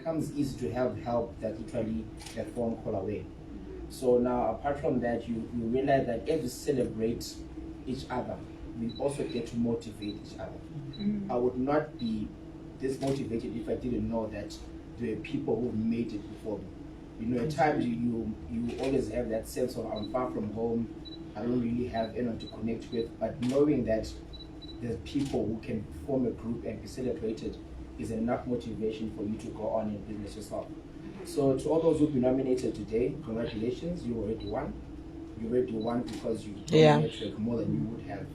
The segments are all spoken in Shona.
becomes easy to have help that literally a phone call away. So now, apart from that, you realize that as we celebrate each other, we also get to motivate each other. I would not be this motivated if I didn't know that there are people who made it before me. You know, at times you always have that sense of I'm far from home, I don't really have anyone to connect with, but knowing that there's people who can form a group and be celebrated is enough motivation for you to go on and business yourself. So to all those who've been nominated today, congratulations, you already won. You already won because you network more than you would have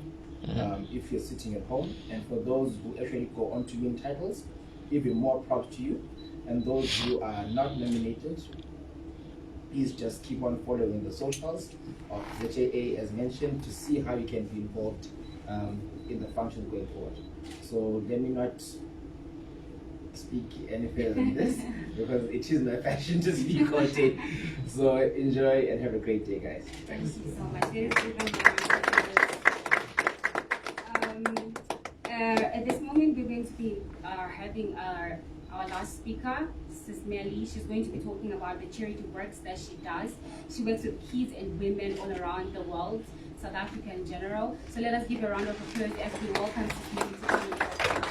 if you're sitting at home. And for those who actually go on to win titles, even more proud to you. And those who are not nominated, please just keep on following the socials of ZJA as mentioned to see how you can be involved in the functions going forward. So let me not speak any further than this because it is my passion to speak all day. So enjoy and have a great day, guys. Thanks. Thank you so much. At this moment, we're going to be having our last speaker, SIS MELLY. She's going to be talking about the charity works that she does. She works with kids and women all around the world, South Africa in general. So let us give a round of applause as we welcome SIS MELLY to come and talk.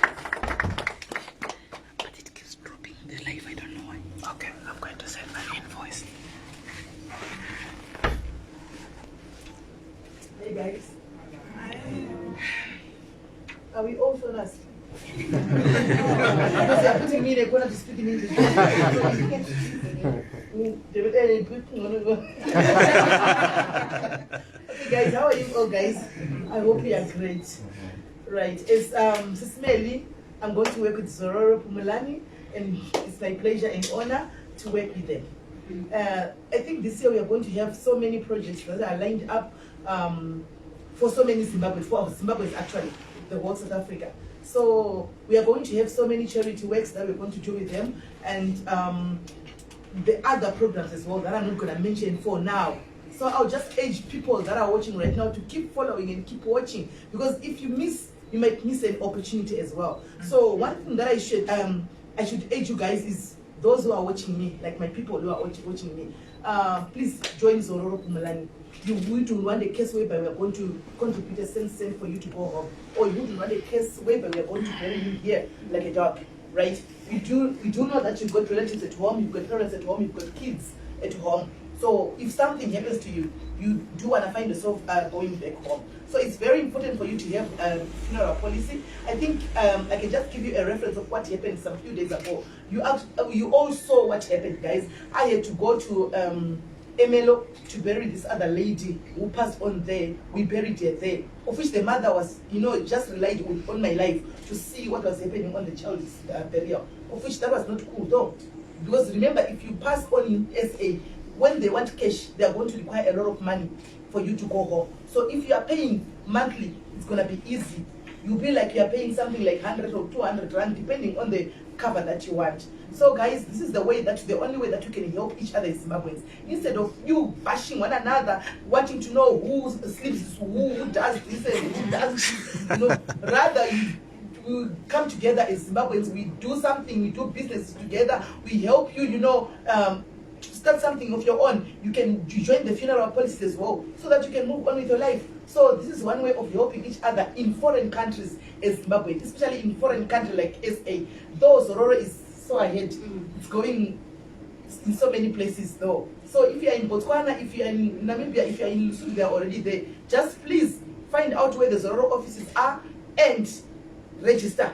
But it keeps dropping the live, I don't know why. Okay, I'm going to send my invoice. Hey guys. Are we all for us? Because they're putting me in a corner to speak in English. Okay guys, how are you all guys? I hope you are great. Right, as SIS MELLY, I'm going to work with Zororo Pumulani, and it's my pleasure and honor to work with them. I think this year we are going to have so many projects that are lined up for so many Zimbabweans, for Zimbabweans actually, the whole South Africa. So we are going to have so many charity works that we're going to do with them, and the other programs as well that I'm not going to mention for now. So I'll just urge people that are watching right now to keep following and keep watching, because if you miss, you might miss an opportunity as well. So one thing that I should urge you guys is those who are watching me, like my people who are watching me, please join Zororo Pumulani. You wouldn't want a case whereby we are going to contribute a cent for you to go home, or you wouldn't want a case whereby we are going to bury you here like a dog, right? We do know that you've got relatives at home, you've got parents at home, you've got kids at home. So if something happens to you, you do want to find yourself going back home. So it's very important for you to have a funeral policy. I think I can just give you a reference of what happened some few days ago. You all saw what happened, guys. I had to go to Emelo to bury this other lady who passed on there. We buried her there, of which the mother was, just relied on my life to see what was happening on the child's burial, of which that was not cool though. Because remember, if you pass on in SA, when they want cash, they are going to require a lot of money for you to go home. So if you are paying monthly, it's going to be easy. You'll be like you are paying something like 100 or 200 rand, depending on the cover that you want. So guys, this is the only way that you can help each other as Zimbabweans. Instead of you bashing one another, wanting to know who sleeps, who does this and who does this, rather we come together as Zimbabweans, we do something, we do business together, we help you, start something of your own. You can join the funeral policy as well, so that you can move on with your life. So this is one way of helping each other in foreign countries as Zimbabwe, especially in foreign countries like SA. Though Zororo is so ahead, it's going in so many places though. So if you are in Botswana, if you are in Namibia, if you are in Lesotho, they are already there. Just please find out where the Zororo offices are and register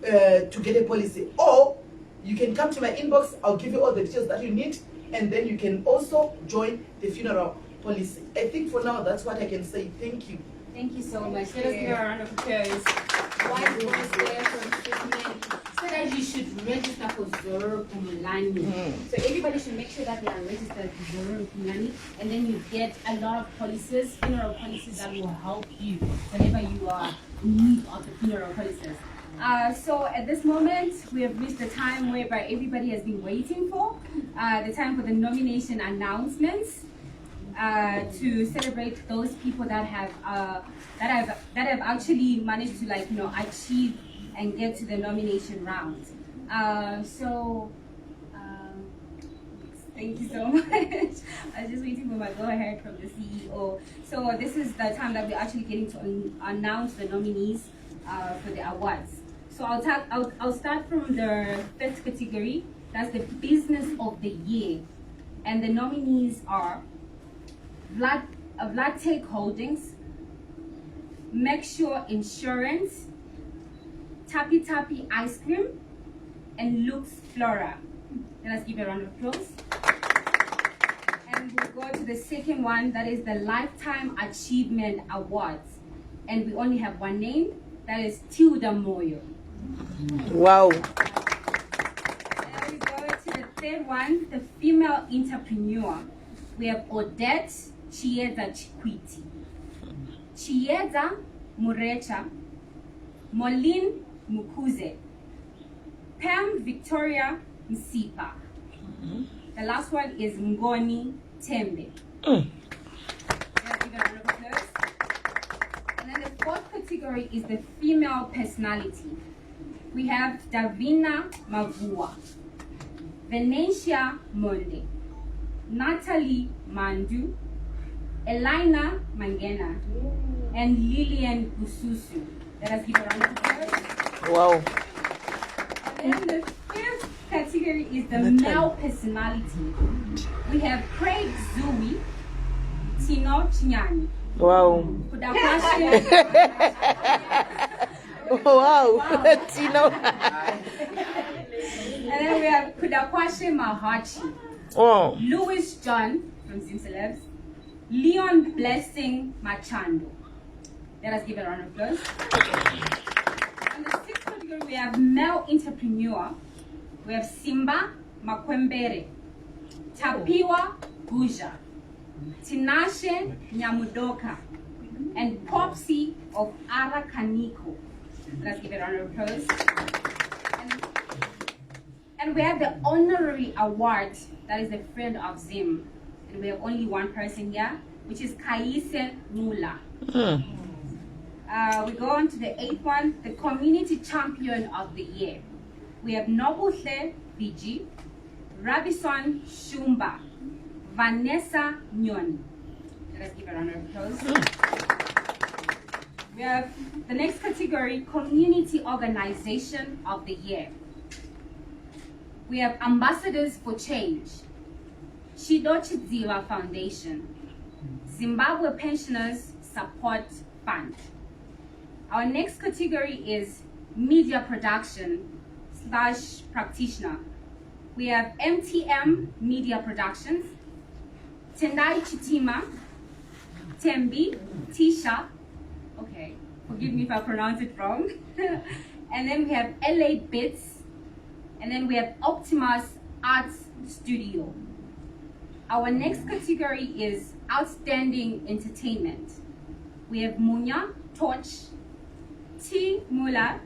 to get a policy. Or you can come to my inbox, I'll give you all the details that you need, and then you can also join the funeral policy. I think for now, that's what I can say. Thank you. Thank you so much. Let us give a round of applause. One voice there from SIS MELLY said that you should register for Zororo Pumulani. So everybody should make sure that they are registered for Zororo Pumulani, and then you get a lot of policies, funeral policies that will help you whenever you are in need of the funeral policies. So at this moment, we have reached the time whereby everybody has been waiting for, the time for the nomination announcements, to celebrate those people that have actually managed to achieve and get to the nomination round. Thank you so much. I was just waiting for my go-ahead from the CEO. So this is the time that we're actually getting to announce the nominees for the awards. So I'll start from the first category. That's the Business of the Year. And the nominees are Vladtech Holdings, Make Sure Insurance, Tappy Tappy Ice Cream, and Lux Flora. Let us give a round of applause. And we'll go to the second one, that is the Lifetime Achievement Awards. And we only have one name, that is Tilda Moyo. Wow. And we go to the third one, the Female Entrepreneur. We have Odette Chieza Chikwiti, Chieza Murecha, Moline Mukuze, Pam Victoria Msipa. The last one is Ngoni Tembe. And then the fourth category is the Female Personality. We have Davina Mavua, Venetia Monde, Natalie Mandu, Elina Mangena, and Lillian Ususu. Let us give a round of applause. Wow. And then the fifth category is the Male Personality. We have Craig Zui, Tino Chinyani. Wow. Wow. Tino. And then we have Kudakwashe Mahachi, Oh. Louis John from Zim Celebs, Leon Blessing Machando. Let us give a round of applause. And the sixth category, we have Male Entrepreneur. We have Simba Makwembere, Tapiwa Guja, Tinashe Nyamudoka, and Popsy of Arakaniko. Let's give a round of applause. And we have the honorary award, that is the Friend of Zim. And we have only one person here, which is Kaise Mula. We go on to the eighth one, the Community Champion of the Year. We have Nobuhle Viji, Rabison Shumba, Vanessa Nyoni. Let's give a round of applause. We have the next category, Community Organization of the Year. We have Ambassadors for Change, Shidochi Ziwa Foundation, Zimbabwe Pensioners Support Fund. Our next category is Media Production / Practitioner. We have MTM Media Productions, Tendai Chitima, Tembi, Tisha, okay, forgive me if I pronounce it wrong. And then we have LA Bits, and then we have Optimus Arts Studio. Our next category is Outstanding Entertainment. We have Munya Torch, T Mula,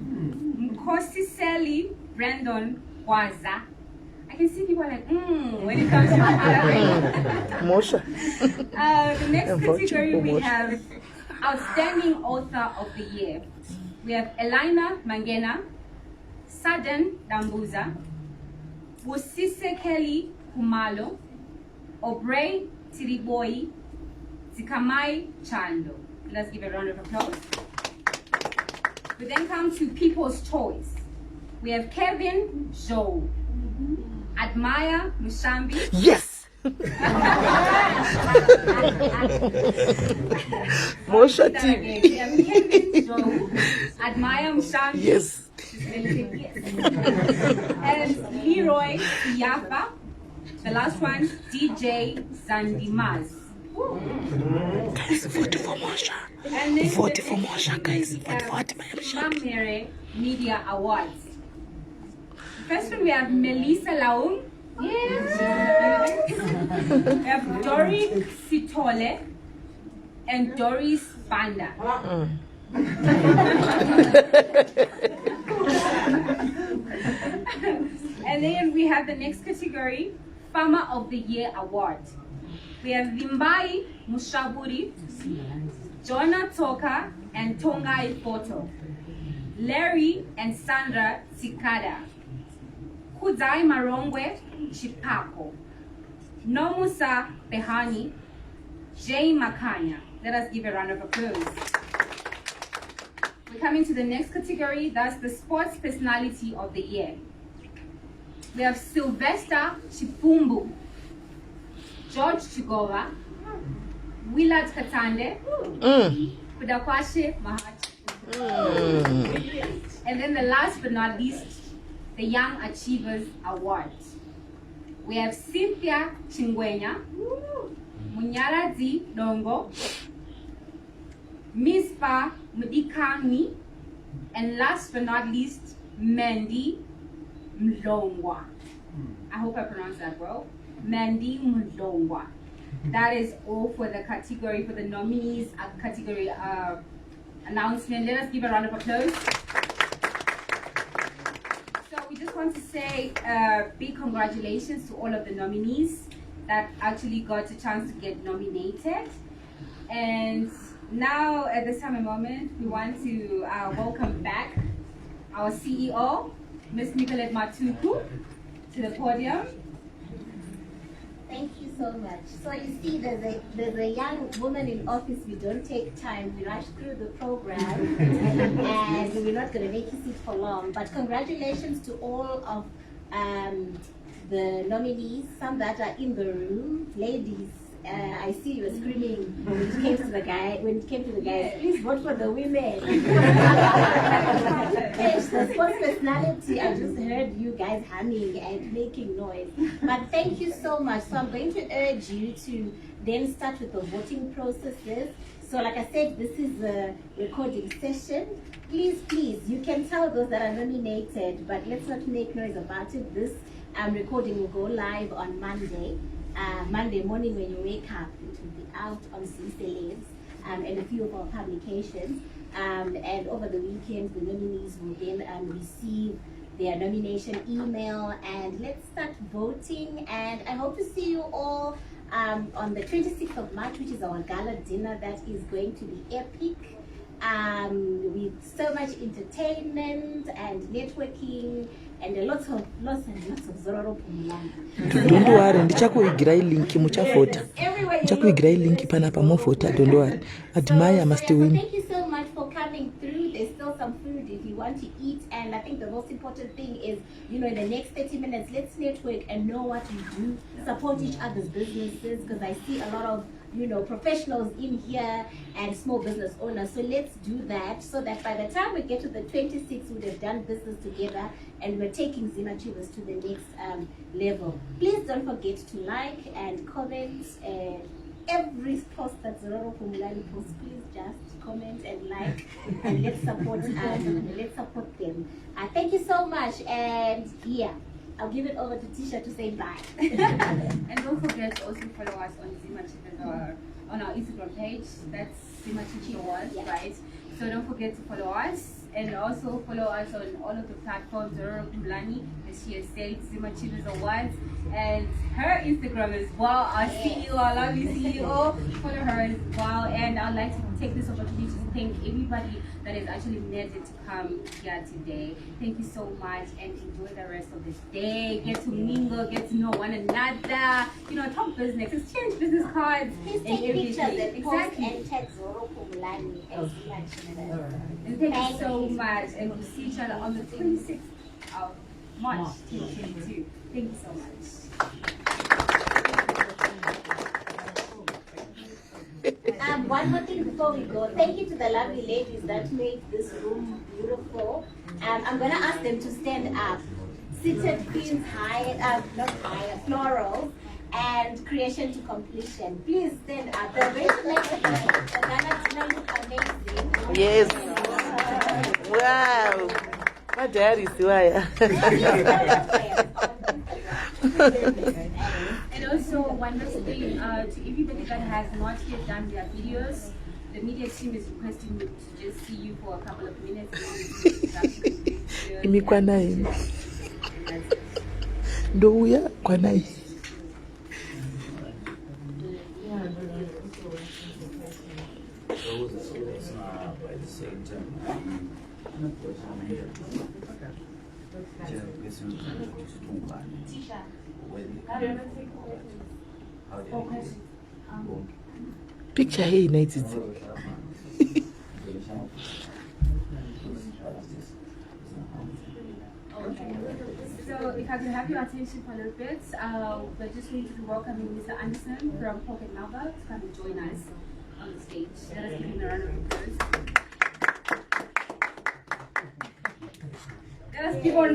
Mkosi Sally, Brandon Waza. I can see people like, when it comes to Mosha. the next category we have Outstanding Author of the Year. We have Elina Mangena, Sadan Dambuza, Busise Kelly Kumalo, Obrey Tiriboi, Zikamai Chando. Let's give a round of applause. We then come to People's Choice. We have Kevin Joe, Admire Mushambi. Yes. Mosha TV. We have Kevin Joe, Admire Mushambi. Yes. And Leroy Yafa. The last one, DJ Zandimaz. Guys, vote for Mosha. And then Vote for Mosha, guys. Vote for Mamere Media Awards. First one, we have Melissa Laum. Yes. We have Dory Sitole and Doris Banda. And then we have the next category, Farmer of the Year Award. We have Vimbai Mushaburi, Jonah Toka, and Tongai Photo. Larry and Sandra Tsikada. Kudai Marongwe Chipako. Nomusa Behani. Jay Makanya. Let us give a round of applause. We're coming to the next category. That's the Sports Personality of the Year. We have Sylvester Chipumbu, George Chigova, Willard Katande, Kudakwashe Mahat. And then the last but not least, the Young Achievers Award. We have Cynthia Chingwenya, Munyala Di Dongo, Mispa Mudikami, and last but not least, Mandy Mlongwa. I hope I pronounced that well. Mandy Mlongwa. That is all for the category, for the nominees category announcement. Let us give a round of applause. So we just want to say big congratulations to all of the nominees that actually got a chance to get nominated. And now at this time and moment, we want to welcome back our CEO, Ms. Nicolette Matuku, to the podium. Thank you so much. So you see, there's a young woman in office. We don't take time. We rush through the program, and we're not going to make you sit for long. But congratulations to all of the nominees, some that are in the room. Ladies, I see you were screaming when it came to the guy. When it came to the guys, please vote for the women. Yes, the sports personality. I just heard you guys humming and making noise. But thank you so much. So I'm going to urge you to then start with the voting processes. So like I said, this is a recording session. Please, you can tell those that are nominated, but let's not make noise about it. This recording will go live on Monday. Monday morning when you wake up, it will be out on SIS and a few of our publications. And over the weekend, the nominees will then receive their nomination email. And let's start voting. And I hope to see you all on the 26th of March, which is our gala dinner. That is going to be epic. With so much entertainment and networking and lots of Zororo Pumulani. Don't worry, ndichakuigirai link muchafota. Ndichakuigirai link panapa mofota, don't worry. Admire must win. Thank you so much for coming through. There's still some food if you want to eat, and I think the most important thing is, in the next 30 minutes, let's network and know what we do, support each other's businesses, because I see a lot of professionals in here and small business owners. So let's do that so that by the time we get to the 26th, we'd have done business together and we're taking Zim Achievers to the next level. Please don't forget to like and comment every post that Zororo Pumulani posts. Please just comment and like and let's support them. Thank you so much, and I'll give it over to Tisha to say bye. And don't forget to also follow us on Zim Achievers on our Instagram page. That's Zim Achievers, right? So don't forget to follow us. And also follow us on all of the platforms, Zororo Pumulani, as she has said, Zim Achievers Awards, and her Instagram as well, our CEO, our lovely CEO, follow her as well. And I'd like to take this opportunity to thank everybody that has actually made it to come here today. Thank you so much, and enjoy the rest of this day. Get to mingle, get to know one another, talk business, exchange business cards. Please take pictures and post and tag Zororo Pumulani and Zim Achievers. And thank you so much, and we'll see each other on the 26th of March 2022. Thank you so much. One more thing before we go. Thank you to the lovely ladies that made this room beautiful. I'm going to ask them to stand up. Seated Queens not higher, floral, and creation to completion. Please stand up. They're going to make the Ghana dinner look amazing. Yes. Wow. My dad is wire. And also one last thing to everybody that has not yet done their videos, the media team is requesting me to just see you for a couple of minutes. Imikwa naye. Ndo uya kwa naye. By the same time. Picture hey night it's So if I could have your attention for a little bit, we're just going to be welcoming Mr. Anderson from Pocket Malva to come and join us on the stage. Let us give him a round of applause. Let us give on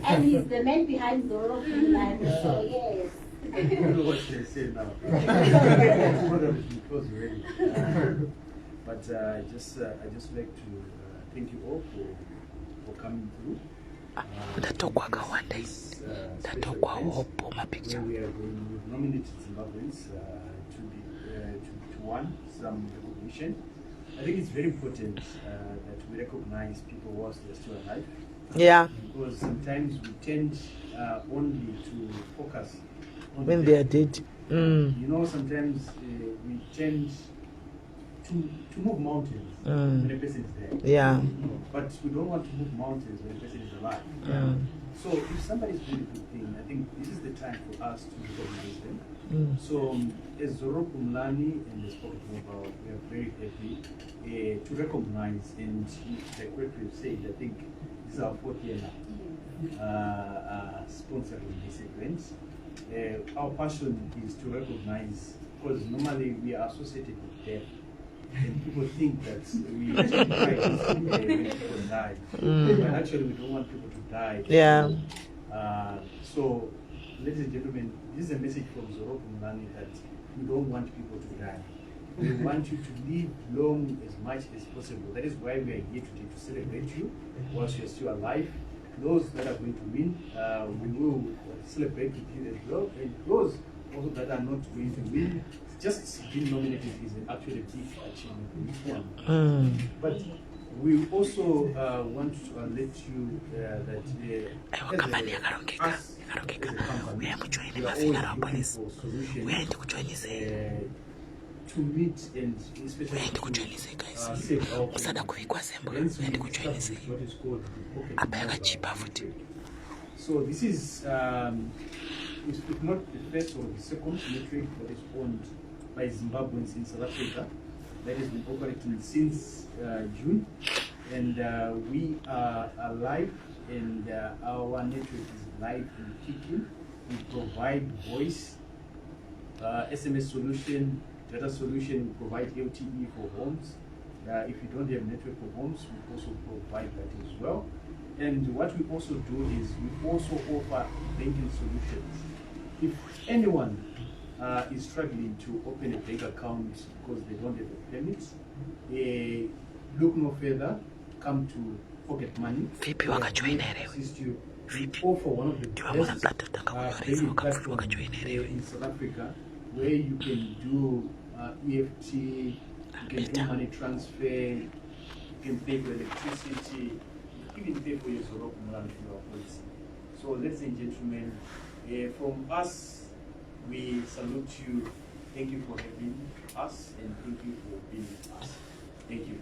and he's the man behind the rope. So yes. I don't know what they say now. Because already. But I just like to thank you all for coming through. We are going to nominate Zimbabweans to won some recognition. I think it's very important that we recognize people whilst they're still alive. Yeah. Because sometimes we tend only to focus on When they are dead. You know, sometimes we tend to move mountains when a person is dead. Yeah. But we don't want to move mountains when a person is alive. So if somebody is doing a good thing, I think this is the time for us to recognize them. So as Zoro Kumlani and the Pocket Mobile, we are very happy to recognize, and like what we've said, I think this is our 4th year now sponsoring this event. Our passion is to recognize, because normally we are associated with death. And people think that we try when people die. But actually we don't want people to die. Yeah. So, ladies and gentlemen, this is a message from Zoro Kumlani that we don't want people to die. We want you to live long as much as possible. That is why we are here today, to celebrate you whilst you're still alive. Those that are going to win, we will celebrate with you as well. And those also that are not going to win, just being nominated is actually a big achievement. But we also want to let you that as a company, we are always looking for solutions to meet and especially to save our what is called the pocket. So this is if not the first or the second network that is owned by Zimbabweans in South Africa, that has been operating since June, and we are live, and our network is live and kicking. We provide voice, SMS solution, data solution. We provide LTE for homes. If you don't have network for homes, we also provide that as well. And what we also do is we also offer banking solutions. If anyone is struggling to open a bank account because they don't have a permit, look no further, come to Pocket Money. Assist you. We offer one of the best payment platforms in South Africa, where you can do EFT, you can do money transfer, you can pay for electricity, even pay for your Zoro Kumlani policy. So, ladies and gentlemen, from us, we salute you. Thank you for having us, and thank you for being with us. Thank you.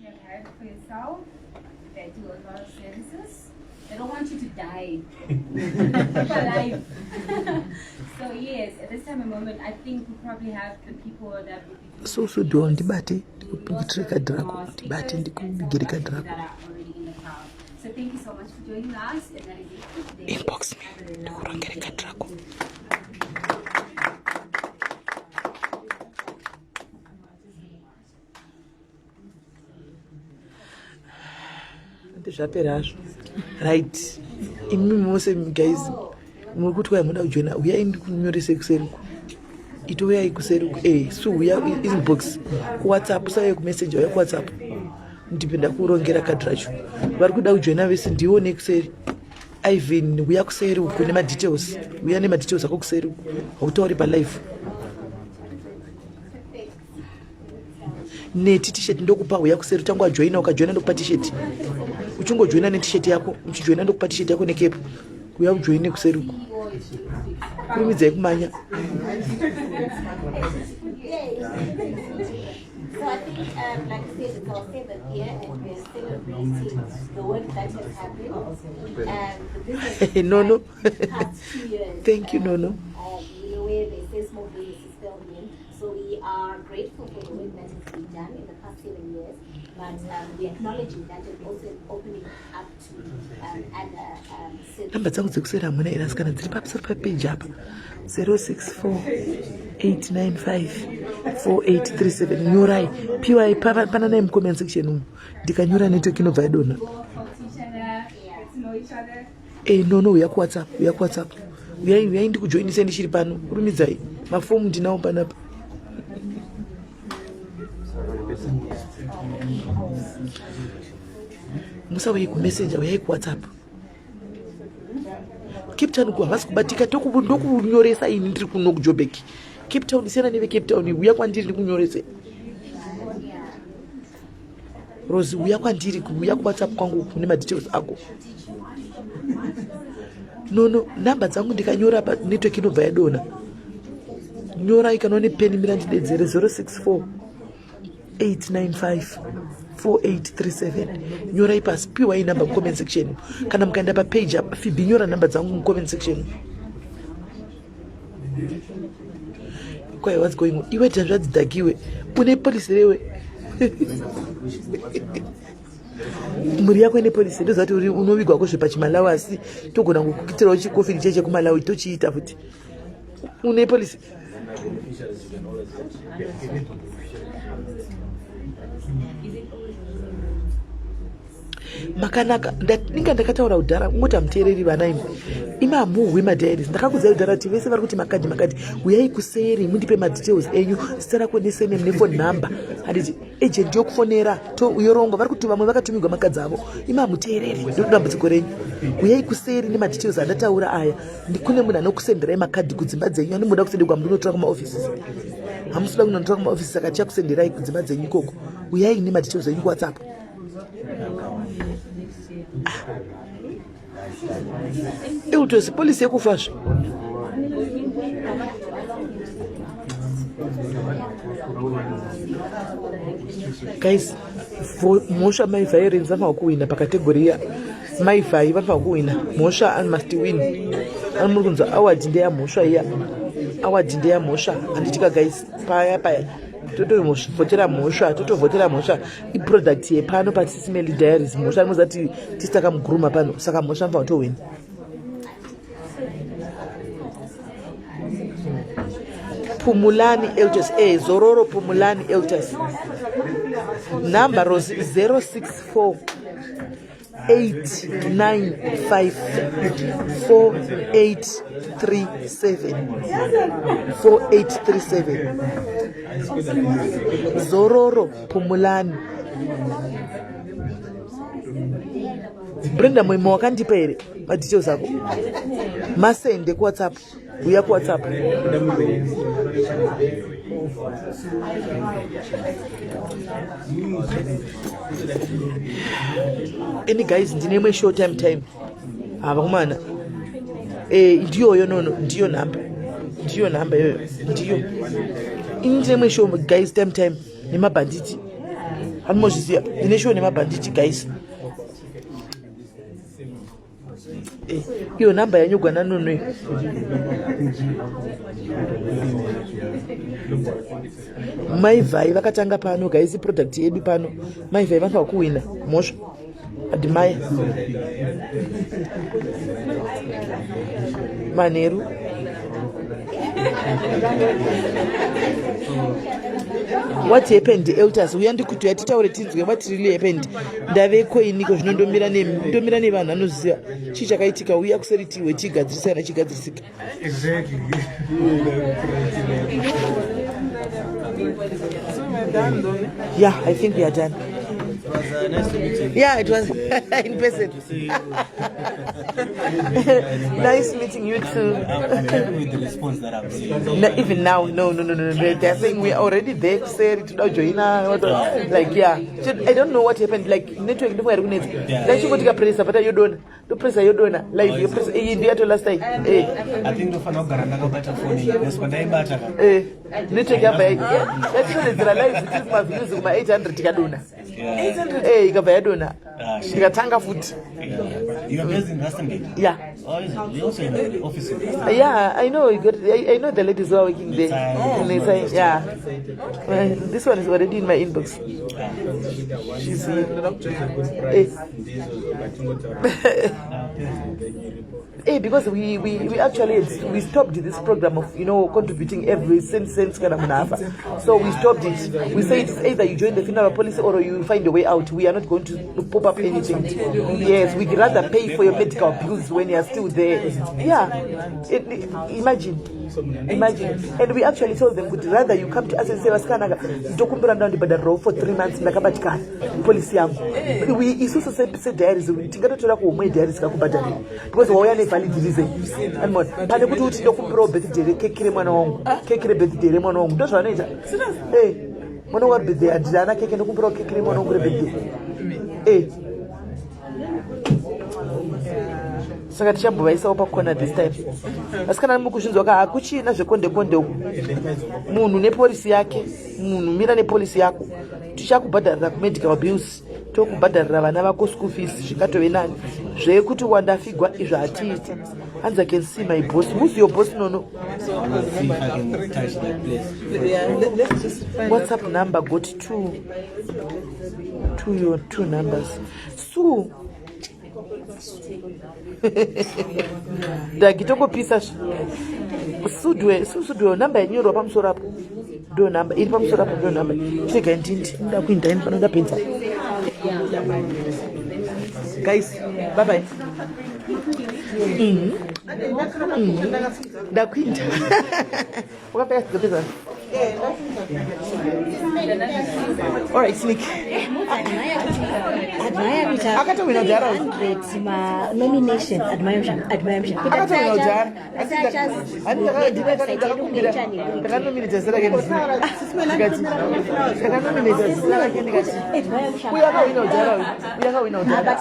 You have heard for yourself. They do a lot of services. They don't want you to die. Keep alive. So yes, at this time and moment, I think we probably have the people that would be doing So do on debate. Debate that are already in the crowd. So thank you so much for joining us, and that is it for today. Inbox me. Right. Imi mose guys. Mukuti kwa muda ujoina. Uya indi kunyorese kuseruku. Ito ya kuseruku. So uya inbox. WhatsApp sayo ku message ya WhatsApp. Ndipenda kurongera kadracho. Vari kuda kujoina vese ndione kuseri. Ivan uya kuseruku ne ma details. Uya ne ma details ako kuseruku. Autori pa live. Ne t-shirt ndokupa uya kuseruku tangu ajoina ukajoina ndokupa t-shirt. Uchungo joina ne t-shirt yako, uchijoina ndokupa t-shirt yako ne cape. Kuya ujoine kuseruku. kurumidzai kumanya. So I think, like I said, it's our 7th year and we're celebrating the work that has happened. This is Nono. the past 2 years. Thank you, Nono. You know where they say small businesses still win. So we are grateful for the work that has been done in the past 7 years. But we're acknowledging that and also opening up to other cities. Namba dzangu dzekusera muna inasikana dziri pamusoro papage apa 064 895 4837. nyorai piwai pana naye mucomment section umu ndikanyora network inobva yadonha. Nono uya kuwhatsapp uyai ndikujoinise ndichiri pano. Kurumidzai mafomu ndinawo panapa. Musauye kumessenger, uyai kuwhatsapp. Cape Town havasi kubatika ndokunyoresa ini ndiri kuno kuJoburg. Cape Town siyana neve Cape Town uya kwandiri ndikunyorese. Rosie uya kwandiri uya kuWhatsApp kwangu kune madetails ako. Nono namba dzangu ndikanyora pa network inobva yadona. Nyora ikanone peni mira ndidedzere 064 895 4837. Nyora ipasi piwa hii namba comment section. Kana mkaenda pa page up Phoebe nyora namba zangu comment section. Kwa what's going on? Iwe janjwa dzidagiwe. Une police lewe. Muri yako ine police ndo zati uri unovigwa kozve pachimalawi asi togona kukutirawo chikofi cheche kumalawi tochiita futi. Une police. Makanaka ninga ndakataura kudhara ungoti amuteereri vana imi imi hamuhwi madhairies. Ndakakudzai kudhara kuti vese vari kuti makadhi uyai kuseri mundipe madetails enyu zita rako nesename nefone number. Handiti agent yokufonera yorongo vari kuti vamwe vakatumigwa makadzi avo. Imi hamuteereri ndodambudziko renyu. Uyai kuseri nemadetails andataura aya. Kune munhu anokusenderai makadhi kudzimba dzenyu. Ani muda kusendegwa munotora kumaoffices. Hamusuda kunotora kumaoffices saka chakusenderai kudzimba dzenyu ikoko. Uyai nemadetails enyu kuWhatsApp. Eutosi police yekufasha. Guys, for Mosha my violence I'm kuwina pa category ya my five I'm kuwina. Mosha and must win. Amukunza award ndeya Mosha ya. Award ndeya Mosha anditika guys paya. Totovotera Mosha iproduct yepano pa SIS MELLY diaries. Mosha muzati tistaka muguruma pano saka Mosha mfa to win. Pumulani Eltas Zororo Pumulani Eltas number 064 895 4837 Zororo Pumulani. Brenda mwemo wakandipa here madetails ako masende kuWhatsApp. Uya kuWhatsApp. Any guys ndine short time ava kumana ndiyo yo nono ndiyo namba yoyo ndiyo indine show guys time nemabanditi hanimozviziva ndine show nemabanditi guys. Iyo namba yanyogwana nono maivhai vakatanga pano guys product yedu pano maivhai vanofana kuwina Mosha admire manheru what happened Eltas uya ndikuti yatitaure tinzwe what really happened ndave koiniko zvinondomira nevanhu anoziva chii chakaitika. Uya kuseri tiwe chigadzirisana chigadzirisika. Exactly. Yeah, I think we are done. It was nice to meet you. Yeah, it was. in person. Nice meeting you too. I'm happy with the response that I'm seeing. No, even now, no. They're saying we're already there to say to now join. Like, yeah. So, I don't know what happened. Like, network, then she got to press, but you don't. To press, you don't. Like, you press, you did it last time. I think the fan of Garanda better phone is but I better. Network, that's when it's realized it is my views of my 800 Kaduna. 800, you got Baduna. You got Tanga foot. You are based in Rustenburg? Yeah. Oh, is it? You also in the office? Yeah, I know. I know the ladies who are working there. Yeah. This one is already in my inbox. She's here. Because we actually we stopped this program of contributing every cent kind of nafa. So we stopped it. We say it's either you join the funeral policy or you find a way out. We are not going to pop up anything. Yes, we'd rather pay for your medical bills when you are still there. Yeah, imagine. And we actually told them we'd rather you come to us and say waskanaga ndokumbira down the row for 3 months ndakabatika policy yangu. We isusu said diaries tingatotora kuomwe diaries kakubhadharira because wauya nevalid reason. And more pane kuti uti ndokumbira birthday kekere mwana wangu kekere birthday mwana wangu ndo zvanoita. Mwana wa birthday andana keke ndokumbira kekere mwana wangu birthday. Saka tichambovaisa pakona this time. Asikana mukuzvinzwa ka akuchina zvekonde uku. Munhu nepolisi yake, munhu mira nepolisi yako. Tichakubhadharira medical bills, tokubhadharira vana vako school fees zvikatove nani. Zvekuti wandafigwa izvo hatiiti. Hands I can see my boss. Who's your boss? No. I want to see if I can touch that place. Let's just find WhatsApp number got two numbers. So ndakitongopisa sudwe namba yanyorwa pamusoro apo ndo namba iri pamusoro apo ndo namba chega ndindi nda kuinda ini panoda penza. Guys, bye bye. Ndakuinda wakapeka kuzopeza. All right, Sneak. Akatowina jara. Nomination. Admiration. Akatowina jara. Ndakanominate zera kene. Uyakawina jara.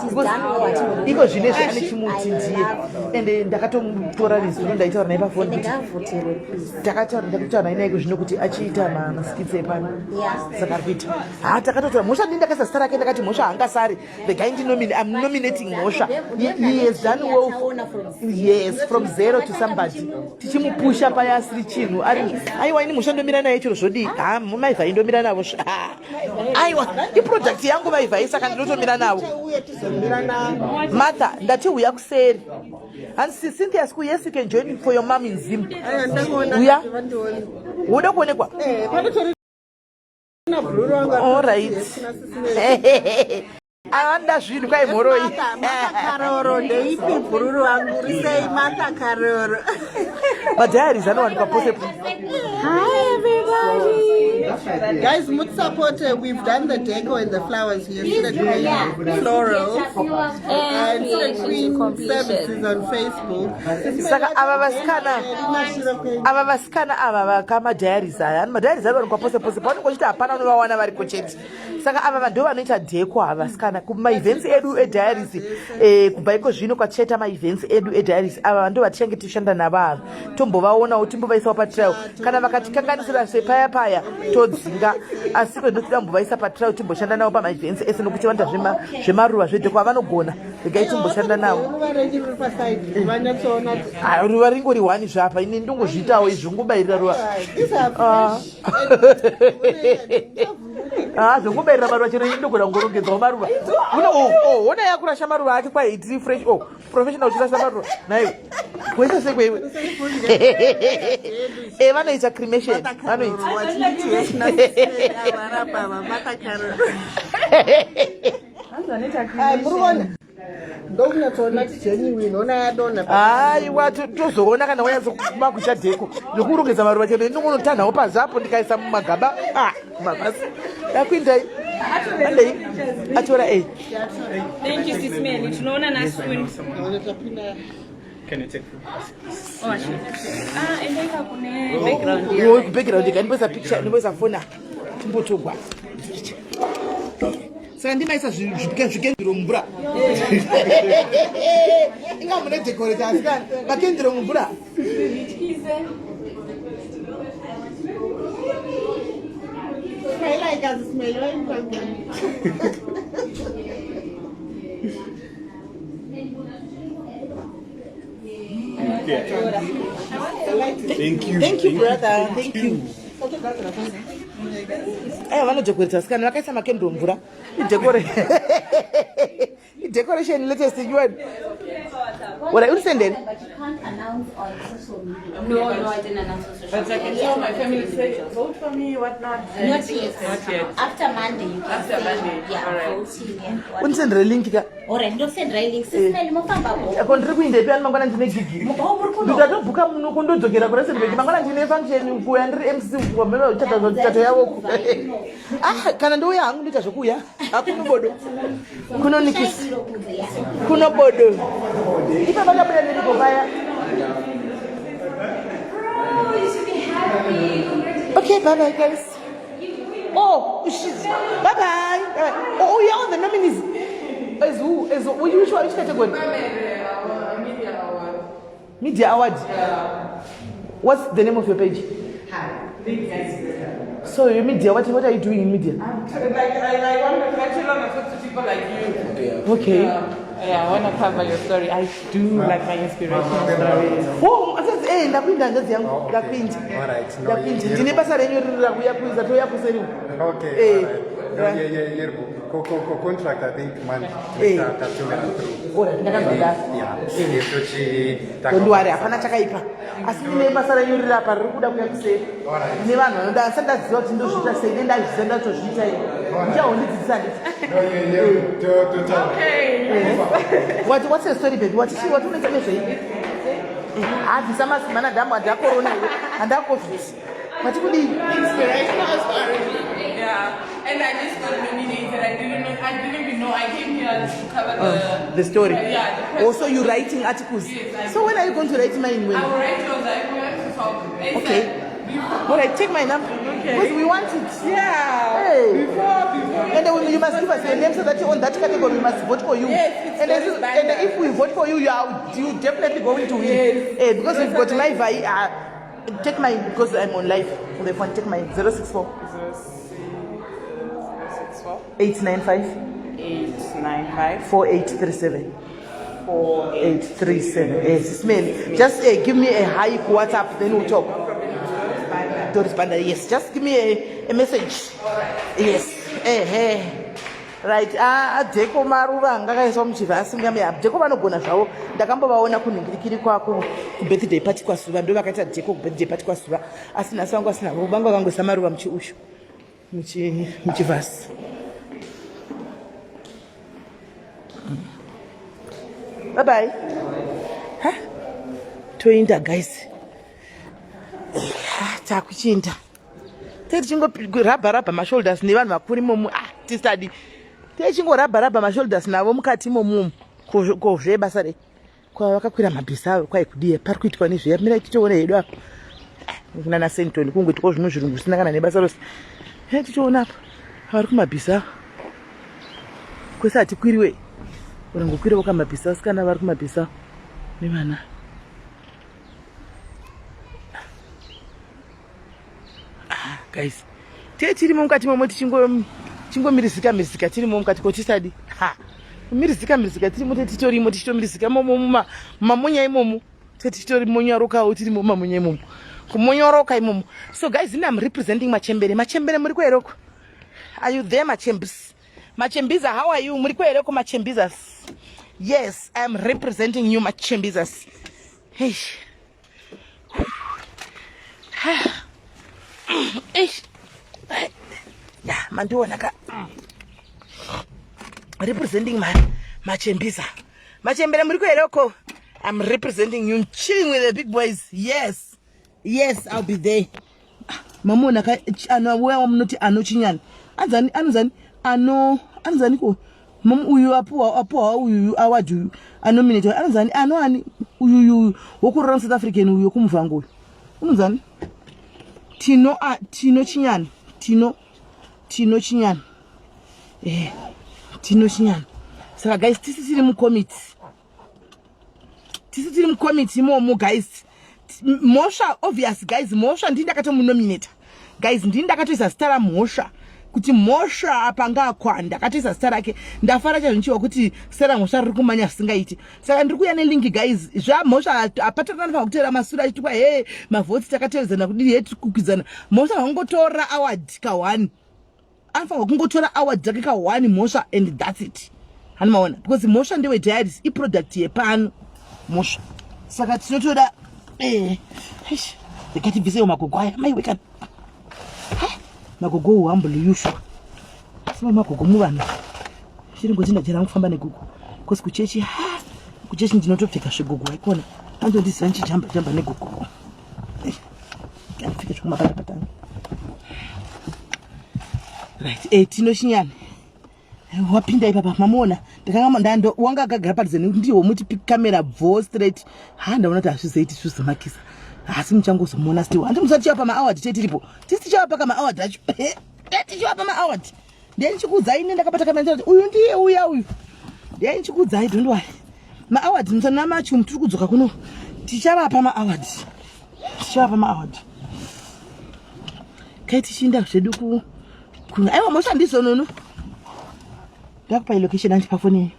Iko zvinezvi ane chimuti ndiye. Ende ndakatomutora nezuro ndaitaura naye pafoni. Ndakataura naye zvino kuti achiita maskitsi epano. Saka arikuita. Takatotora mhosva ndakasa zita rake ndakati mhosva hangasari. The guy I'm nominating mhosva. He has done well. Yes, from zero to somebody. Tichimupusha paya asiri chinhu. Aiwa ini mhosva ndomira naye chiro zvodi. Maivha indomira navo. Aiwa, iproject yangu maivha saka ndinotomira navo. Martha, ndati uya kuseri. And Cynthia school, yes, you can join for your mom in Zim. Uya? Would have won. All right. Anda zvinu kai moroi. Karoro ndeipi bhururu wangu risei Martha Karoro. But there is another possible. Hi everybody. Guys, mood support. We've done the deco and the flowers here. Floral and Queen services on Facebook. Saka ava vasikana ava kama diaries aya madiaries ari kwa possible pano kuchita hapana unovawana vari kucheti. Saka ava vanhu vanoita deco ava vasikana kuma events edu diaries kubva iko zvino kwacheta ma events edu diaries ava vanhu vatichange tishanda navo tombovaonawo timbovaisawo patrial kana vakatikanganisira sepaya todzinga asi kwendotida mbovaisa patrial timboshanda navo pama events ese nokuti vanoita zvemaruva zvedeko avanogona regai timboshanda navo. Ruva ringori 1 zvapa ini ndongozviitawo izvi ngobairira ruva zvongobairira maruva chero ini ndogona kungorongedzawo maruva ona yakurasha maruva ati kwai tiri fresh professional uchirasha maruva nayo kuita sekweiwe vanoita cremation vanoita aiwa tozoona kana wanyatsokuba kucha dheko zvokurongedza maruva chero ndinongonotanhawo pazapo ndikaisa mumagaba mabasi yakuindai atora eh Thank you, Sis Melly. Tunaona na soon. Can you take Oh, sure. Endeka kune background. yo background ikaniposa picture niposa phone timbotogwa saka ndimaisa zvikendiro mumvura inga mune decorate asi makendiro mumvura I like as smell. Thank you brother thank you vanodekoreta sikana vakaisa makendiro mumvura decoration latest one what are you sending But you can't announce on social media. No, I didn't announce on social But I can tell my family say, vote for me, whatnot. Not yet. Not yet. After Monday, you can After say, Monday, yeah, alright. voting and what. unisendere link ka Alright, don't send railing. Sister, mofamba bo. ako ndiri kuinde pia mangwana ndine gigi ndikatobhuka muno kundodzokera kureserveki mangwana ndine function kuya ndiri mc kwamela chato yavo kana ndouya hangu ndoita zvokuya hakuno bodo kunonikisi kuno bodo ipe vakabuda ndirikobaya okay bye bye guys oh shit bye bye oh you're on the nominees as who which category media award what's the name of your page so you media what are you doing in media I want to actually talk to people like you. okay Yeah, I want to cover your story. I do like my inspirational stories. oh ndakwinda ngazi yangu ndakwinda ndine basa renyu riri rakuya kuiza toya kuseriwa Okay. Contract, I think, man. Don't worry, hapana chakaipa. Asi ndine basa renyu riri apa riri kuda kuya kuseri. Ndine vanhu vanoda sandaziva kuti ndozviita sei nendazviziva ndazvozviita ii. Ndichahondidzisa nditi. What's your story, baby? What unoita nezvei? Habvisa masimana dhamu handakorona iwe handacovid matikudii Inspirational story. Yeah. And I just got nominated. I didn't even know. I came here to cover the story. Yeah. The Also, you writing articles. Yes, So when are you going to write mine? When? I will write yours. I want to talk. Okay. All right, take my number. Okay. Because we want it. Yeah. Hey. Before. And then you must give us your name so that on that category we must vote for you. Yes, and if we vote for you, you definitely going to win. Yes. Because you've got my take my because I'm on live on the phone. Take my 064 895 895 4837. 4837. Yes, smell. Just give me a high WhatsApp, then we'll talk. To respond. Yes, just give me a message. Yes. Right. Deko maruva ngakaiswa muchivhasi ngame deko vanogona zvavo ndakambovaona kunhingirikiri kwako kubirthday party kwasuva ndo vakaita deko kubirthday party kwasuva asi nhasi vangu vasina vangu vakangoisa maruva muchiushu muchivhasi. Bye bye. Huh? Toinda guys. Takuchinda. Techingorabha mashoulders nevanhu vakuru imomo tisadi. Techingorabha mashoulders navo mukati imomo kozvebasa re. Kwavakakwira mabhisa avo kwai kudii pari kuitwa nezveya mira tichiona hedu apa. Kunana sentoni kungoitwa zvimwe zvirungu zvisina kana nebasa rose. Tichiona apa vari kumabhisa. Kwese hatikwiriwe. Urangokwira wakamabhisa usikana vari kumabhisa nevana. Guys, tirimo mukati momo tichingomirizika tirimo mukati kotisadi. Mirizika tirimo titorimo tichitomirizika momo mamonya imomo tichitori monyarokawo tirimo mamonya imomo kumonyoroka imomo. So guys, I'm representing Machembere muri kweroko. Are you there Machembis? Machembizas, how are you? Muri kweroko Machembizas. Yes, I'm representing you Machembizas. Hey. Yeah, mandiona ka representing Machembiza. Machembere muri kweroko. I'm representing you, chilling with the big boys. Yes, I'll be there. Mamona ka anawea munoti anochinyana. Anzani anzaniko uyu apuwa uyu award anominate anzani ani uyu wokurora South African uyu kumvango uyu unzani Tino Chinyani Tino Chinyani Tino Chinyani. Saka guys tisitiri mu committee mo guys Mosha obvious guys Mosha ndindakato munominate guys ndindakatoisa star Mosha kuti Mosha apanga kwanda akatoisa star rake ndafara chazvinchiwa kuti star Mosha riri kumanya singaiti saka ndiri kuya nelink guys zva Mosha apatana pakutera masura achitwa mavotes takatevedzana kudii heti kukwizana Mosha wangotora award ka1 anofanirwa kungotora award dzake ka1 Mosha and that's it hanimaona because Mosha ndewe diaries iproduct yepano Mosha saka tinotoda ndikatibvisewo magogo aya mai weka magogo uhambule yusho sima magogo muvanhu chiri ngoti ndachera kufamba negugu because kuchechi ndinotopfeka zvigugu aikona andondiziva ndichijamba negugu ndipfeke zvokumapatapatanga right Tino Chinyani wapinda ipapa mamuona ndakanga wanga akagara padhuze ndiwo muti kamera bvo straight ndaona kuti hazvizoiti zvizomakisa asi muchangozomuona still handi musati chiwapa maaward tetiripo tisi tichawapa kamaaward acho tichawapa maaward ndiye ndichikuudzai ndakabata kamera kuti uyu ndiye uya uyu ndiye ndichikuudzai dhondwai maaward musana macho tiri kudzoka kuno tichavapa maaward kai tichinda zvedu aiwa Mosha ndizonono ndakupa location andipa foni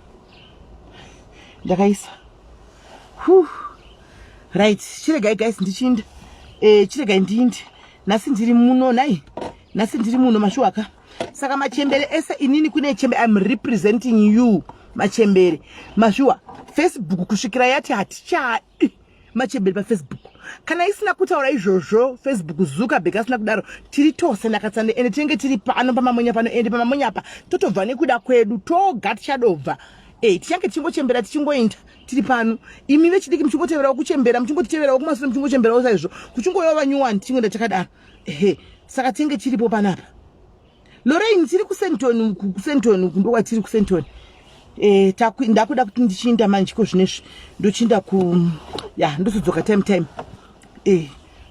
ndakaisa right chiregai guys ndichinda chiregai ndinde nasi ndiri muno mashuwaka saka machembere ese inini kune chembe I'm representing you machembere mashuwa Facebook kusvikira yati haticha machembere pa Facebook kana isina kutaura izvozvo Facebook Zuckerberg asina kudaro tiri tose ndakatsande ende tinenge tiri pano pamamonya pano ende pamamonya apa totobva nekuda kwedu toga tichadobva tichange tichingochembera tichingoenda tiri pano imi vechidiki muchingoteverawo kuchembera muchingoteverawo kumasure muchingochemberawo saizvo kuchingoyova nyuwani tichingoenda takadaro saka tinge tiripo panapa Lorraine tiri kuSenton kundowa tiri kuSenton ndakuda kuti ndichinda manjiko zvinezvi ndochinda ndozodzoka time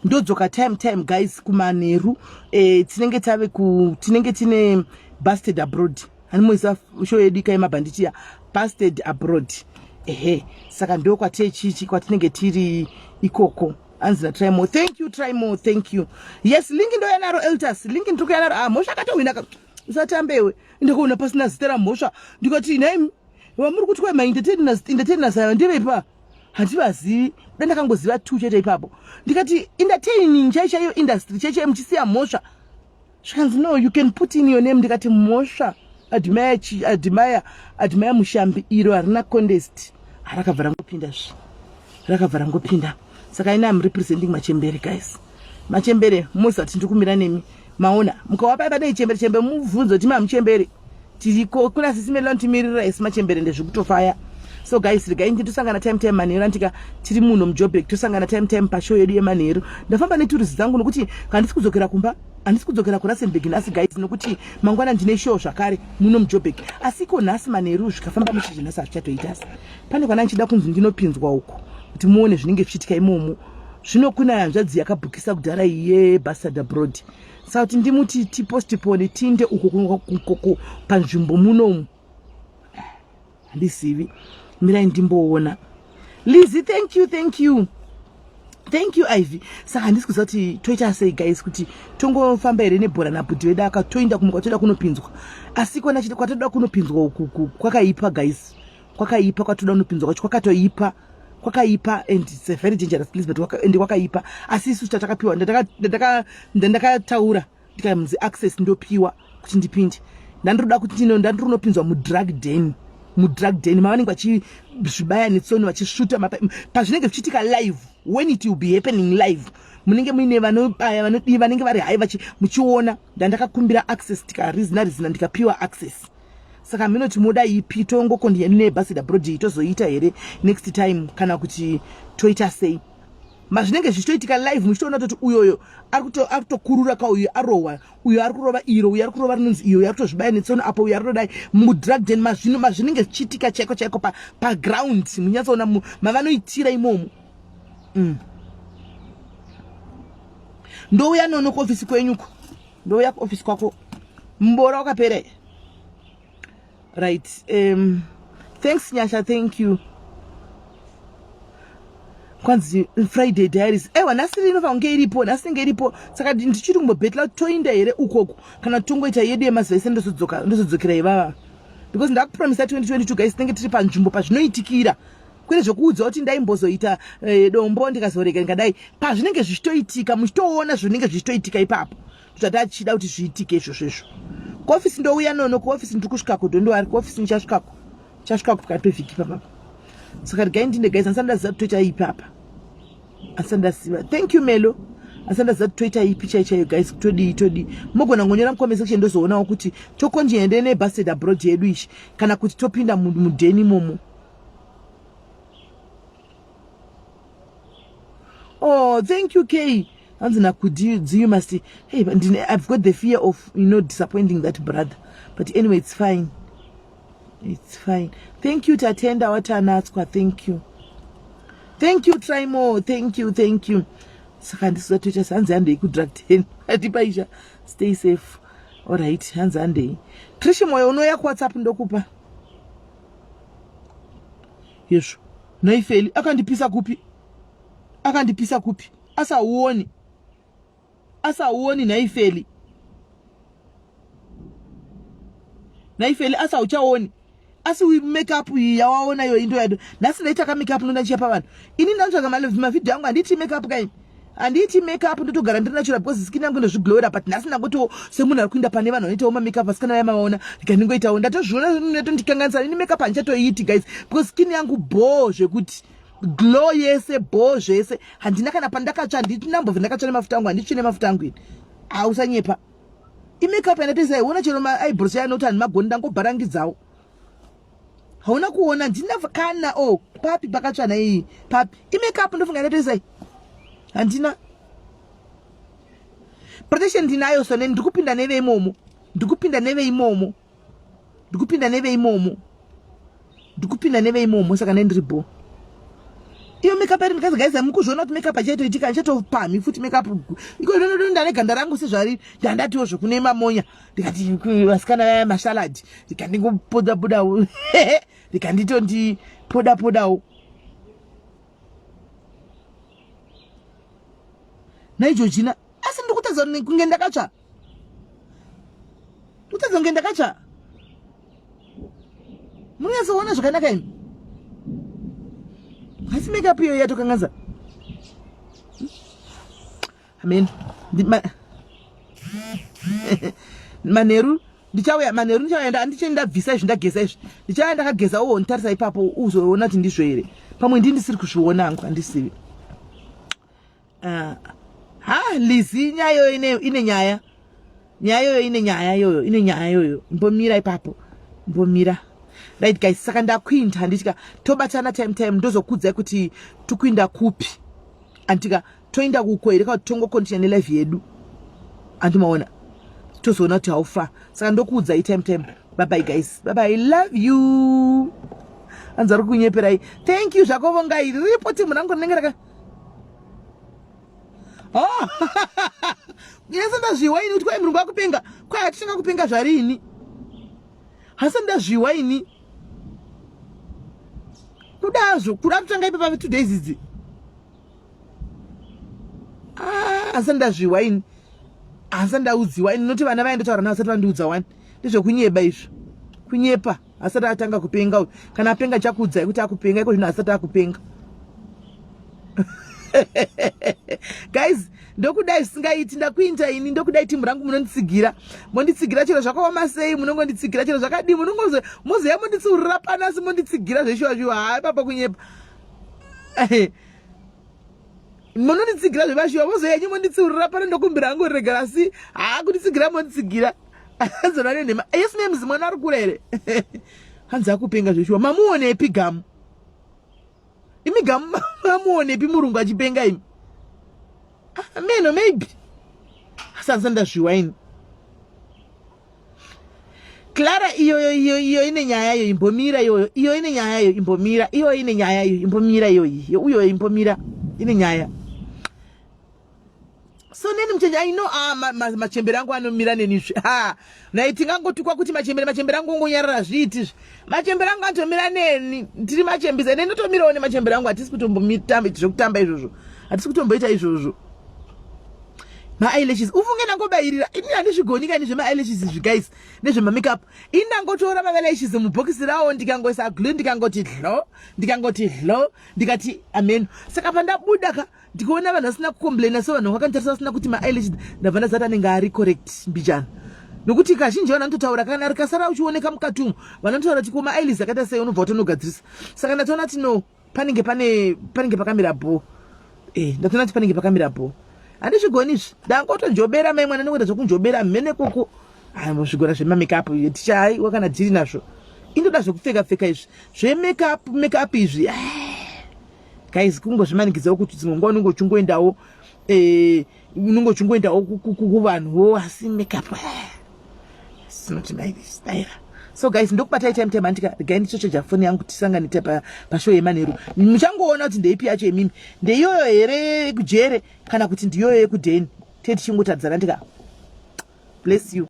ndodzoka time guys kumanheru tinenge tine busted abroad hanimoisa show yedu ikaimabhanditi ya busted abroad saka ndo kwatinenge tiri ikoko anzina try more thank you yes link ndo yanaro Eltas link ndiri kuyanaro Mosha akatowina usatambewe ndikuona pasina zita raMosha ndikati name wamuri kuti kwa entertainers ava ndevepa handivazivi dandakangoziva tu chete ipapo ndikati entertaining chaiyo industry chaiyo muchisiya Mosha zvikanzi no you can put in your name ndikati Mosha admire mushambi iro harina contest rakabva rangopinda saka ina I'm representing machembere guys machembere muzati ndikumira nemi maona mukawapa pane chembere muvunzo kuti mamuchembere tiriko kuna SIS MELLY timirira esi machembere ndezvikutofaya so guys regai nditosangana time manheru antika tiri muno muJoburg tosangana time pashow yedu yemanheru ndafamba netourist dzangu nokuti handisi kudzokera kumba handisi kudzokera kuRustenburg nhasi guys nokuti mangwana ndine show zvakare muno muJoburg asiko nhasi manheru zvikafamba muchizvi nhasi hazvichatoita pane kwana ndichida kunzi ndinopinzwa uko kuti muone zvinenge zvichiitika imomo zvino kuna hanzvadzi yakabhukisa kudhara iye bastard abroad saka kuti ndimuti tipostpone tinde uko panzvimbo munomu handisivi mirai ndimboona Lizzie thank you Ivy saka handisi kuziva kuti toita sei guys kuti tongofamba here nebhora nabhudhi vedu akatoinda kumwe kwatoda kunopinzwa asi kona chiti kwatoda kunopinzwa uku kwakaipa guys kwakaipa kwatoda kunopinzwa kwacho kwakaipa and it's a very dangerous place but kwakaipa asi isu tatakapiwa ndandakataura ndikamunzi access ndopiwa kuti ndipinde ndandiroda kuti ndandirinopinzwa mudrug den mavanenge vachizvibaya netsoni vachishuta pazvinenge zvichiitika live when it will be happening live munenge muine vanobaya vanodii vanenge vari hai muchiona ndandakakumbira access tikarizina ndikapiwa access saka minoti moda ipi tongokondiya nebasida abroad tozoita here next time kana kuti toita sei mazvinenge zvichitoitika live muchitoona kuti uyoyo ari kutokurura kauyo arohwa uyo ari kurova iro uyo ari kurova rinonzi iyo ari kutozvibaya netsono apo uyo ari kutodai mudrug den mazvinenge zvichiitika chaiko chaiko paground munyatsoona mavanoitira imomo. Ndouya nono kuofisi kwenyuko, ndouya kuofisi kwako mbora wakapera. Right, thanks Nyasha, thank you. Kwanzi Friday diaries ewa nasiri inova unge iripo nasinge iripo saka ndichiri kumbobetla toinda here ukoko kana tongoita yedu yemazvese ndozodzokera ivava because ndakupromisa 2022 guys tinenge tiri panzvimbo pazvinoitikira kwete zvokuudza kuti ndaimbozoita dombo ndikazorega ndikadai pazvinenge zvichitoitika muchitoona zvinenge zvichitoitika ipapo totachida kuti zviitike izvozvo. Kuofisi ndouya nono kuofisi ndiri kusvikako dondo ari kuofisi ndichasvikako pakati pevhiki papapa saka regai ndinde guys asandaziva toita ipi apa asandaziva. Thank you Melo, asandaziva toita ipi chaichayo guys todi mogona ngonyora mucomment section ndozoonawo kuti tokondiende nebusted abroad yedu ishi kana kuti topinda mudheni momo. Oh, thank you K. You must say, hey, I've got the fear of disappointing that brother, but anyway it's fine. It's fine. Thank you Tatenda Watanaskwa. Thank you. Thank you Try More. Thank you. Saka ndisototya sanzi ande ikudrug 10. Atipaisha. Stay safe. All right, hands ande. Trishi moyo unoya ku WhatsApp ndokupa. Yesho. Naifeli akandipisa kupi. Asa uoni naifeli asa uchaoni. Asi we make up yawaona yo into yado. Nasi naita ka make up nona chiapa vanhu. Ini ndanotsvaga mavideo yangu anditi make up kai. Anditi make up ndotogara ndiri natural because skin yangu ndozviglowera but nasi nangoto semunhu ari kuinda pane vanhu vanoitawo make up asikana yamaona ndikandingoitawo ndatozviona ndatondikanganisa ini make up handichatoiiti guys because skin yangu bho zvekuti glow yese bho zvese handina kana pandakatsva handiti nambobva ndakatsva nemafuta angu handitsvi nemafuta angu ini ausanyepa imakeup yandatoisa iona chero maeyebrows yanoti handi magoni ndangobharangidzawo hauna kuona ndina kana papi pakatsvana iyi papi imakeup ndofunga yandatoisa handina protection ndinayo sone ndikupinda neve imomo saka nendiribo iyo makeup ari ndikazigaiza mukuzviona kuti makeup achaitoitika ndichatopami futi makeup iko ndane ganda rangu sezvari ndandatiwo zvokune mamonya ndikati vasikana vaya mashaladi ndikandingopodapodawo ndikanditopodapodawo naijojina asi ndikutadza kunge ndakatsva munyasoona zvakanaka imi asi makeup iyo yatokanganza amen manheru ndichauya ndabvisa izvi ndageza izvi ndichauya ndakageza uwo nditarisa ipapo uzoona kuti ndizvo here pamwe ndisiri kuzviona hangu handisivi. Lizi nyayo ine nyaya yoyo mbomira ipapo mbomira. Right guys, saka ndakwinda handitika tobatana time ndozokudzai kuti tukwinda kupi antika toinda kukwere kuti tongokontinue nelive yedu andimaona tozoona kuti haufa saka ndokuudzai time. Bye bye guys, bye bye, love you. Anzari kunyeperai. Thank you zvakovongai ripo timu rangu rinenge nyasa ndazviwaini kuti kwai murungu akupenga kwai hatichinga kupenga zvarini hasa ndazviwaini kudazvo kuda kutanga ipa pa 2 days idzi hasa ndazviwaini hasa ndaudziwaini noti vana vaendotaura navo asati vandiudza wani ndezvokunyeba izvo kunyepa asati atanga kupenga kana apenga chakuudzai kuti akupenga iko zvino asati akupenga. Guys, ndokudai singaiti ndakuinta ini ndokudai timu rangu munonditsigira monditsigira chero zvakaoma sei munongonditsigira chero zvakadi mozoya monditsiurira panasi monditsigira zveshuwa hai papa kunyepa mononditsigira zvevashuwa mozoya nyi monditsiurira pana ndokumbira hangu regara si kunditsigira monditsigira zona nenhema yesu memuzi mwana ari kura here hanzi akupenga zveshuwa mamuonepi gamu imi gamu mamuonepi murungu achipenga imi meno maybe asazanda zviwaini Clara iyo ine nyaya yo imbomira iyo ine nyaya yo imbomira iyo ine nyaya yo imbomira uyo imbomira ine nyaya. So neni mchenja I know machembere angu anomira nenizvi naitingangoti kwakuti machembere angu ngonyarara zviiti machembere angu antomira neni ndiri machembise neni ndotomirawo nemachembere angu hatisi kutombomita zvekutamba izvozvo hatisi kutomboita izvozvo. Ma-eyelashes ufunge nangobayirira ini handizvigoni kani zvema-eyelashes izvi guys nezvema-makeup ini ndangotora ma-eyelashes mubhokisi rawo ndikangoisa glue ndikangoti hlo ndikati amen. Saka pandabuda ka ndikuona vanhu vasina kucomplaina so vanhu vakantarisa vasina kuti ma-eyelashes ndabva ndazati anenge ari correct mbijana nokuti kazhinji vananototaura kana rikasara uchioneka mukati umu vanotaura kuti ma-eyelashes akaita sei unobva watonogadzirisa. Saka ndatoona kuti no panenge pakamira bho ndatoona kuti panenge pakamira bho handizvigoni izvi ndangotonjobera mai mwana nokuita zvokunjobera mhene koko zvigona zvemamakeup tichai wakana dziri nazvo indoda zvekupfeka izvi zvemakeup izvi guys kungozvimanikidzawo kuti dzimwe nguva unongochungoendawo kuvanhuwo asi makeup sinoti maistyle. So guys ndokubatai time handika regai ndichocheja foni yangu tisanganite pashow yemanheru muchangoona kuti ndeipi yacho yemimi ndeiyoyo here kujere kana kuti ndiyoyo yekudheni teti chingotadzana ndika bless you.